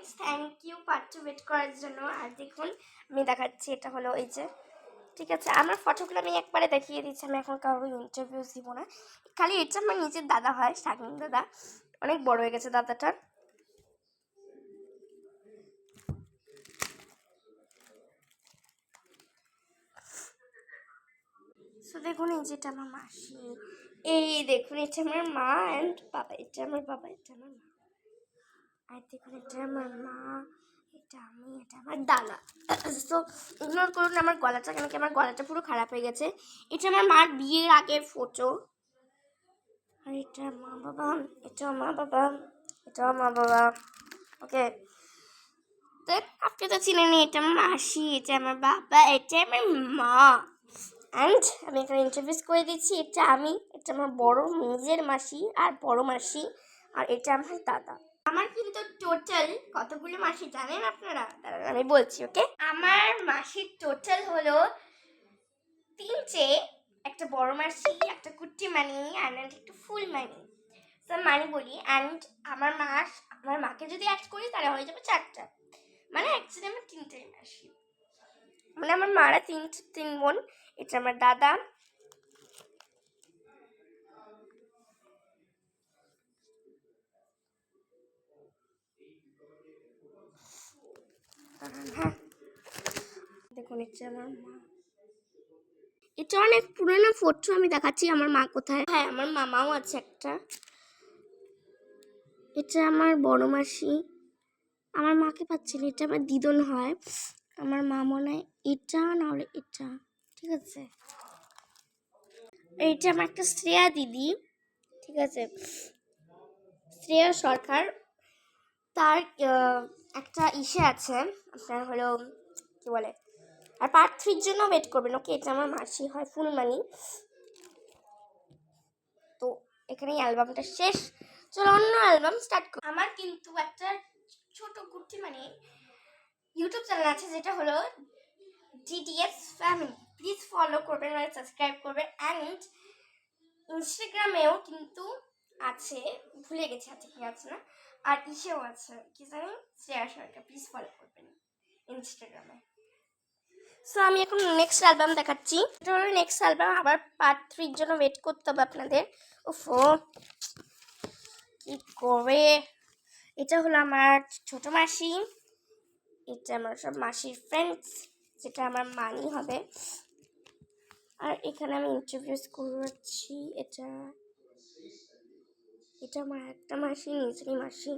Friends, thank you part two wait করার জন্য। আর দেখুন আমি দেখাচ্ছি, এটা হলো এই যে, ঠিক আছে, আমার ফটোগুলো আমি একবারে দেখিয়ে দিচ্ছি। আমি এখন কারোর ইন্টারভিউস দিব না, খালি এটা আমার নিজের দাদা হয়, শাকিন দাদা, অনেক বড় হয়ে গেছে দাদাটার। সো দেখুন এই যেটা আমার মাসি, এই দেখুন এটা আমার মা অ্যান্ড বাবা, এটা আমার বাবা, এটা আমার মা, আর দেখুন এটা আমার মা, এটা আমি, এটা আমার দাদা। তো ইগনোর করুন আমার গলাটা, কেন কি আমার গলাটা পুরো খারাপ হয়ে গেছে। এটা আমার মার বিয়ের আগের ফটো, আর এটা মা বাবা, এটা মা বাবা, এটা মা বাবা। ওকে, দেখ আপনি তো চিনেন, এটা আমার মাসি, এটা আমার বাবা, এটা আমার মা। অ্যান্ড আমি এখানে ইন্ট্রোডিউস করে দিচ্ছি, এটা আমি, এটা আমার বড় নিজের মাসি আর বড় মাসি, আর এটা আমার দাদা। আমার কিন্তু টোটাল কতগুলো মাসি জানেন আপনারা? আমি বলছি, ওকে। আমার মাসির টোটাল হলো 3টে, একটা বড় মাসি, একটা কুট্টি মানি, অ্যান্ড একটু ফুল মানি, সব মানি বলি। অ্যান্ড আমার মাকে যদি অ্যাড করি তাহলে হয়ে যাবে 4টা, মানে অ্যাকচুয়ালি আমার 3টেই মাসি, মানে আমার মারা তিন বোন। এটা আমার দাদা, হ্যাঁ দেখুন এটা আমার মা। এটা অনেক পুরোনো ফটো, আমি দেখাচ্ছি আমার মা কোথায়। হ্যাঁ আমার মামাও আছে একটা। এটা আমার বড় মাসি, আমার মাকে পাচ্ছি না, এটা আমার দিদন হয়, আমার মা মনে হয় এটা নাহলে এটা, ঠিক আছে। এইটা আমার একটা শ্রেয়া দিদি, ঠিক আছে, শ্রেয়া সরকার, তার একটা ইসে আছে আপনার হলো কি বলে, আর পার্ট 3-র জন্য ওয়েট করবেন, ওকে। এটা আমার মাসি হয় ফুলমানি। তো এখানেই অ্যালবামটা শেষ, চলো অন্য অ্যালবাম স্টার্ট করি। আমার কিন্তু একটা ছোট কুর্তি মানে ইউটিউব চ্যানেল আছে, যেটা হলো ডিডিএস ফ্যামিলি, প্লিজ ফলো করবেন আর সাবস্ক্রাইব করবেন। অ্যান্ড ইনস্টাগ্রামেও কিন্তু আছে, ভুলে গেছি আছে কি আছে না, আর ইসেও আছে কি জানি, শ্রেয়া সরকার, প্লিজ ফলো করবেন ইনস্টাগ্রামে। সো আমি এখন নেক্সট অ্যালবাম দেখাচ্ছি, এটা হলো নেক্সট অ্যালবাম, আবার পার্ট 3-র জন্য ওয়েট করতে হবে আপনাদের। ওফো কি করে। এটা হলো আমার ছোট মাসি, এটা আমার সব মাসির ফ্রেন্ডস, যেটা আমার মানি হবে। আর এখানে আমি ইন্ট্রোডিউস করছি, এটা আমার একটা মাসি, নিজেরই মাসি।